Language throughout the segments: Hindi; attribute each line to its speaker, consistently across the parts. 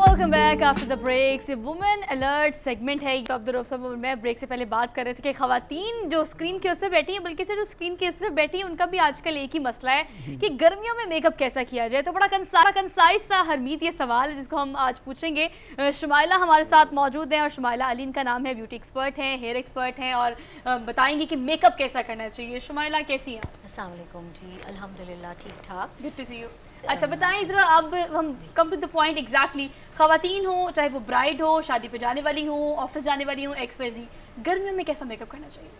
Speaker 1: Welcome back after the break. Women alert segment है टॉप द रोफ। मैं ब्रेक से पहले बात कर रहे थे कि खवातीन जो स्क्रीन के उस तरफ बैठी हैं, बल्कि से जो स्क्रीन के इस तरफ बैठी हैं, उनका भी आजकल एक ही मसला है कि गर्मियों में मेकअप कैसा किया जाए। तो बड़ा कंसाइज सा हरमीत ये सवाल है जिसको हम आज पूछेंगे। शुमाइला हमारे साथ मौजूद हैं और शुमाइला अली इनका नाम है, ब्यूटी एक्सपर्ट हैं, हेयर एक्सपर्ट हैं और बताएंगे कि मेकअप कैसा करना चाहिए। शुमाइला कैसी हैं?
Speaker 2: अस्सलाम वालेकुम जी, अल्हम्दुलिल्लाह ठीक ठाक।
Speaker 1: Good to see you. अच्छा बताएं ज़रा, अब हम come to the point exactly. ख़वातीन हो, चाहे वो ब्राइड हो, शादी पे जाने वाली हो, ऑफिस जाने वाली हो, XYZ, गर्मियों में कैसा मेकअप करना चाहिए?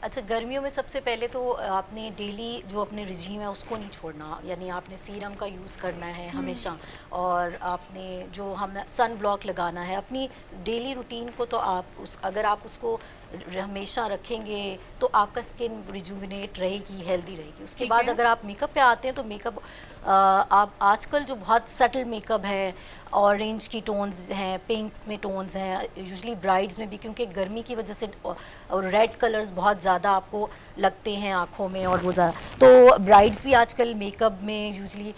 Speaker 2: अच्छा, गर्मियों में सबसे पहले तो आपने डेली जो अपने रिजीम है उसको नहीं छोड़ना, यानी आपने सीरम का यूज़ करना है हमेशा, और आपने जो हम सन ब्लॉक लगाना है अपनी डेली रूटीन को। तो आप अगर आप उसको हमेशा रखेंगे तो आपका स्किन रिजुविनेट रहेगी, हेल्दी रहेगी। उसके बाद अगर आप मेकअप पे आते हैं तो मेकअप आप आजकल जो बहुत सटल मेकअप है, ऑरेंज की टोन्स हैं, पिंक्स में टोन्स हैं, यूजुअली ब्राइड्स में भी, क्योंकि गर्मी की वजह से और रेड कलर्स बहुत ज़्यादा आपको लगते हैं आँखों में, और वो ज़्यादा तो ब्राइड्स भी आजकल मेकअप में यूजुअली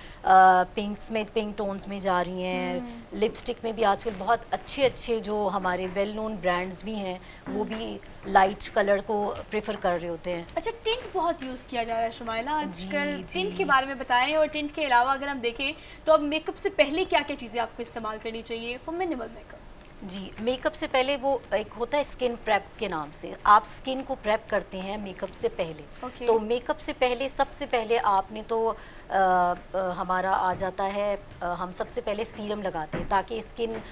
Speaker 2: पिंक्स में, पिंक टोन्स में जा रही हैं। लिपस्टिक में भी आजकल बहुत अच्छे अच्छे जो हमारे वेल नोन ब्रांड्स भी हैं वो भी लाइट कलर को प्रेफर कर रहे होते हैं।
Speaker 1: अच्छा, टिंट बहुत यूज़ किया जा रहा है शुमाइला आजकल, टिंट के बारे में बताएं। और टिंट के अलावा अगर हम देखें तो अब मेकअप से पहले क्या क्या चीज़ें आपको इस्तेमाल करनी चाहिए फॉर मिनिमल मेकअप?
Speaker 2: जी, मेकअप से पहले वो एक होता है स्किन प्रेप के नाम से, आप स्किन को प्रेप करते हैं मेकअप से पहले। तो मेकअप से पहले सबसे पहले आपने तो हमारा आ जाता है, हम सबसे पहले सीरम लगाते हैं ताकि स्किन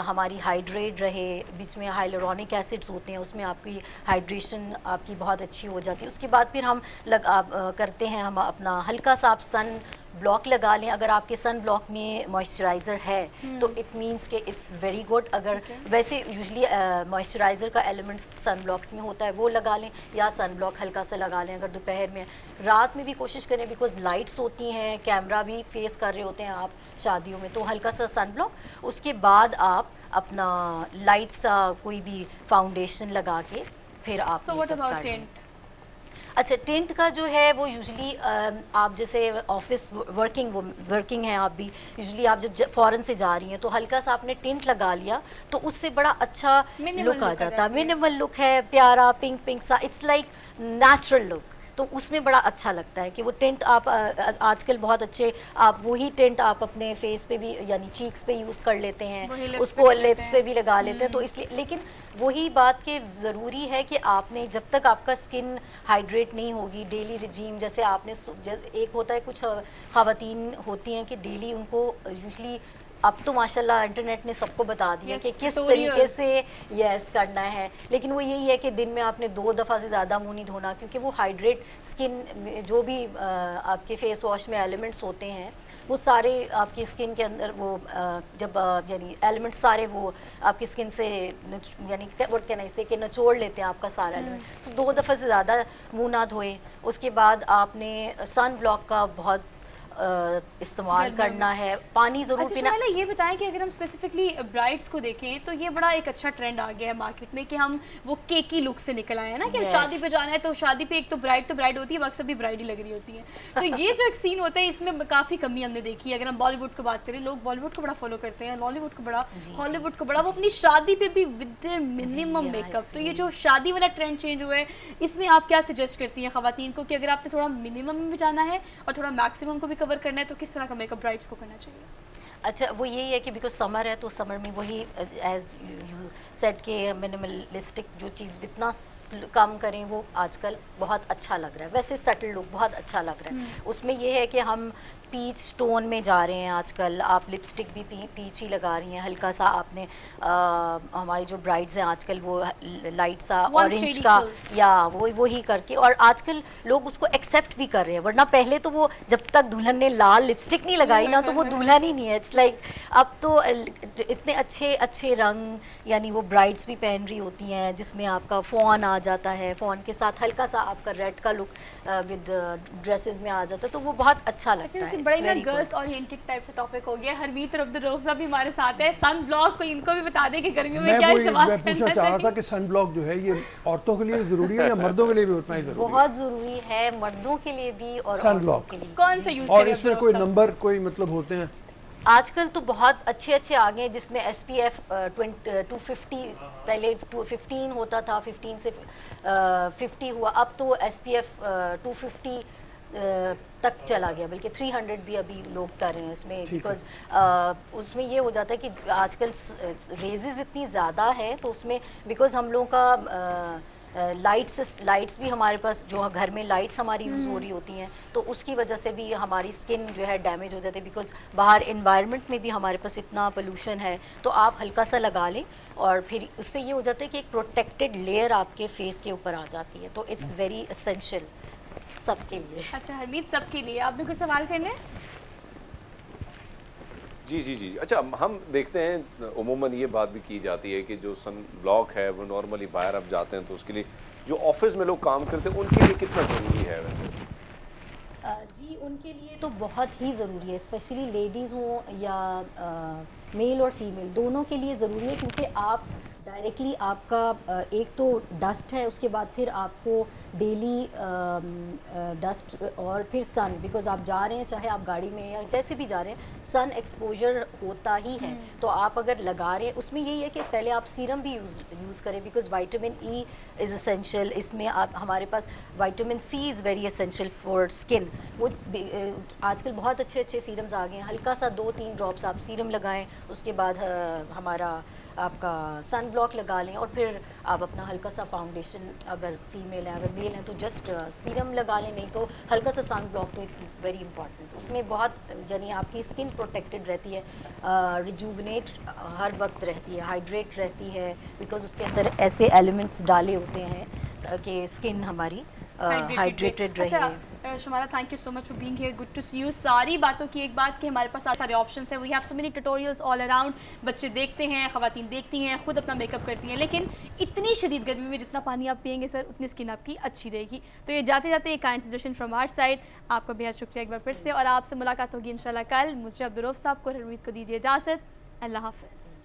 Speaker 2: हमारी हाइड्रेट रहे। बीच में हाइलुरोनिक एसिड्स होते हैं, उसमें आपकी हाइड्रेशन आपकी बहुत अच्छी हो जाती है। उसके बाद फिर हम करते हैं, हम अपना हल्का सा आप सन ब्लॉक लगा लें। अगर आपके सन ब्लॉक में मॉइस्चराइज़र है तो इट मींस के इट्स वेरी गुड। अगर वैसे यूजुअली मॉइस्चराइज़र का एलिमेंट सन ब्लॉक्स में होता है, वो लगा लें, या सन ब्लॉक हल्का सा लगा लें। अगर दोपहर में, रात में भी कोशिश करें, बिकॉज लाइट्स होती हैं, कैमरा भी फेस कर रहे होते हैं आप शादियों में, तो हल्का सा सन ब्लॉक। उसके बाद आप अपना लाइट सा कोई भी फाउंडेशन लगा के फिर आप अच्छा, टिंट का जो है वो यूजुअली आप जैसे ऑफिस वर्किंग है आप भी, यूजुअली आप जब फ़ौरन से जा रही हैं तो हल्का सा आपने टिंट लगा लिया तो उससे बड़ा अच्छा लुक आ जाता है। मिनिमल लुक है, प्यारा पिंक पिंक सा, इट्स लाइक नेचुरल लुक। तो उसमें बड़ा अच्छा लगता है कि वो टिंट आप आजकल बहुत अच्छे, आप वही टिंट आप अपने फेस पे भी, यानी चीक्स पे यूज़ कर लेते हैं, उसको लिप्स पे भी लगा लेते हैं। तो इसलिए, लेकिन वही बात कि ज़रूरी है कि आपने जब तक आपका स्किन हाइड्रेट नहीं होगी, डेली रिजीम जैसे आपने एक होता है, कुछ ख़वातीन होती हैं कि डेली उनको यूजुअली, अब तो माशाल्लाह इंटरनेट ने सबको बता दिया कि किस तरीके से यस करना है, लेकिन वो यही है कि दिन में आपने 2 दफ़ा से ज़्यादा मुंह नहीं धोना, क्योंकि वो हाइड्रेट स्किन जो भी आपके फेस वॉश में एलिमेंट्स होते हैं वो सारे आपकी स्किन के अंदर वो जब यानी एलिमेंट्स सारे वो आपकी स्किन से यानी व्हाट कैन आई से कि निचोड़ लेते हैं आपका सारा एलिमेंट। सो 2 दफ़ा से ज़्यादा मुँह ना धोएं। उसके बाद आपने सन ब्लॉक का बहुत इस्तेमाल करना है, पानी ज़रूर पीना।
Speaker 1: अच्छा, ये बताएं कि अगर हम स्पेसिफिकली ब्राइड्स को देखें तो ये बड़ा एक अच्छा ट्रेंड आ गया है मार्केट में कि हम वो केकी लुक से निकल आए हैं ना, कि शादी पे जाना है तो शादी पे एक तो ब्राइड होती है, अक्सर भी ब्राइड ही लग रही होती है। तो ये जो एक सीन होता है इसमें काफ़ी कमी हमने देखी है। अगर हम बॉलीवुड की बात करें, लोग बॉलीवुड को बड़ा फॉलो करते हैं, बॉलीवुड को बड़ा, हॉलीवुड को बड़ा, वो अपनी शादी पे भी विद देयर मिनिमम मेकअप। तो ये जो शादी वाला ट्रेंड चेंज हुआ है, इसमें आप क्या सजेस्ट करती हैं खवातीन को कि अगर आपने थोड़ा मिनिमम में जाना है और थोड़ा मैक्सिमम को भी कवर करना है तो किस तरह का मेकअप ब्राइड्स को करना चाहिए?
Speaker 2: अच्छा, वो यही है कि बिकॉज समर है तो समर में वही एज यू सेट के मिनिमलिस्टिक जो चीज़ जितना कम करें वो आजकल बहुत अच्छा लग रहा है। वैसे सटल लुक बहुत अच्छा लग रहा है। उसमें ये है कि हम पीच टोन में जा रहे हैं आजकल, आप लिपस्टिक भी पीच ही लगा रही हैं, हल्का सा आपने हमारी जो ब्राइड्स हैं आजकल वो लाइट सा ऑरेंज का या वो ही करके, और आजकल लोग उसको एक्सेप्ट भी कर रहे हैं। वरना पहले तो वो जब तक दुल्हन ने लाल लिपस्टिक नहीं लगाई ना तो वो दुल्हन ही नहीं है। इट्स लाइक अब तो इतने अच्छे अच्छे रंग, यानी वो ब्राइड्स भी पहन रही होती हैं जिसमें आपका फ़ॉन आ जाता है, फ़ॉन के साथ हल्का सा आपका रेड का लुक विद ड्रेसेस में आ जाता है, तो वो बहुत अच्छा लगता है।
Speaker 1: बड़ा ना गर्ल्स ओरिएंटेड टाइप से टॉपिक हो गया। हरमीत रब्द रौफा भी हमारे साथ है। सन ब्लॉक को इनको भी बता दें कि गर्मियों में क्या इस्तेमाल करना चाहिए।
Speaker 3: मैं पूछना चाह रहा था कि सन ब्लॉक जो है ये औरतों के लिए ज़रूरी है या मर्दों के लिए भी उतना ही ज़रूरी है?
Speaker 2: बहुत ज़रूरी है, मर्दों के लिए भी और
Speaker 3: सन ब्लॉक
Speaker 2: के लिए।
Speaker 1: कौन सा यूज़
Speaker 3: और इसमें कोई नंबर कोई मतलब होते हैं?
Speaker 2: आजकल तो बहुत अच्छे अच्छे आ गए हैं जिसमें SPF 250, पहले 215 होता था, 15 से 50 हुआ, अब तो SPF 250 तक चला गया, बल्कि 300 भी अभी लोग कर रहे हैं उसमें, बिकॉज उसमें ये हो जाता है कि आजकल रेजेस इतनी ज़्यादा है, तो उसमें बिकॉज हम लोगों का लाइट्स भी हमारे पास, जो घर में लाइट्स हमारी यूज़ हो रही होती हैं, तो उसकी वजह से भी हमारी स्किन जो है डैमेज हो जाती है, बिकॉज बाहर इन्वायरमेंट में भी हमारे पास इतना पोल्यूशन है, तो आप हल्का सा लगा लें और फिर उससे ये हो जाता है कि एक प्रोटेक्टेड लेयर आपके फेस के ऊपर आ जाती है, तो इट्स वेरी एसेंशियल सबके लिए।
Speaker 1: अच्छा हरमीत, सबके लिए आपने कुछ सवाल करने हैं?
Speaker 4: जी जी जी। अच्छा, हम देखते हैं उमूमन ये बात भी की जाती है कि जो सन ब्लॉक है वो नॉर्मली बाहर आप जाते हैं तो उसके लिए जो ऑफिस में लोग काम करते हैं उनके लिए कितना ज़रूरी है वैसे?
Speaker 2: जी उनके लिए तो बहुत ही ज़रूरी है, स्पेशली लेडीज़ हों या मेल और फीमेल, दोनों के लिए ज़रूरी है, क्योंकि आप डायरेक्टली आपका एक तो डस्ट है, उसके बाद फिर आपको डेली डस्ट और फिर सन, बिकॉज आप जा रहे हैं चाहे आप गाड़ी में या जैसे भी जा रहे हैं, सन एक्सपोजर होता ही है, तो आप अगर लगा रहे हैं, उसमें यही है कि पहले आप सीरम भी यूज़ करें, because vitamin E is essential, इसमें आप हमारे पास vitamin C is very essential for skin. वो आजकल बहुत अच्छे अच्छे सीरम्स आ गए हैं, हल्का सा 2-3 ड्रॉप्स आप सीरम लगाएं, उसके बाद हमारा आपका सन ब्लॉक लगा लें, और फिर आप अपना हल्का सा फाउंडेशन, अगर फीमेल है अगर मेल है तो जस्ट सीरम लगा लें, नहीं तो हल्का सा सन ब्लॉक, तो इट्स वेरी इंपॉर्टेंट। उसमें बहुत यानी आपकी स्किन प्रोटेक्टेड रहती है, रिजुवनेट हर वक्त रहती है, हाइड्रेट रहती है, बिकॉज उसके अंदर ऐसे एलिमेंट्स डाले होते हैं ताकि स्किन हमारी हाइड्रेटेड रहे।
Speaker 1: अच्छा Shumara, thank you so much for being here, good to see you. सारी बातों की एक बात कि हमारे पास सारे ऑप्शंस हैं, we have so many tutorials all around, बच्चे देखते हैं, ख़वातीन देखती हैं, खुद अपना मेकअप करती हैं, लेकिन इतनी शदीद गर्मी में जितना पानी आप पिएंगे सर उतनी स्किन आपकी अच्छी रहेगी। तो ये जाते जाते एक kind suggestion from our side, आपका बेहद शुक्रिया एक बार फिर से, और आपसे मुलाकात होगी इंशाल्लाह कल। मुझे अब्दुल रऊफ साहब को, हरमीत को दीजिए इजाज़त, अल्लाह हाफ़िज़।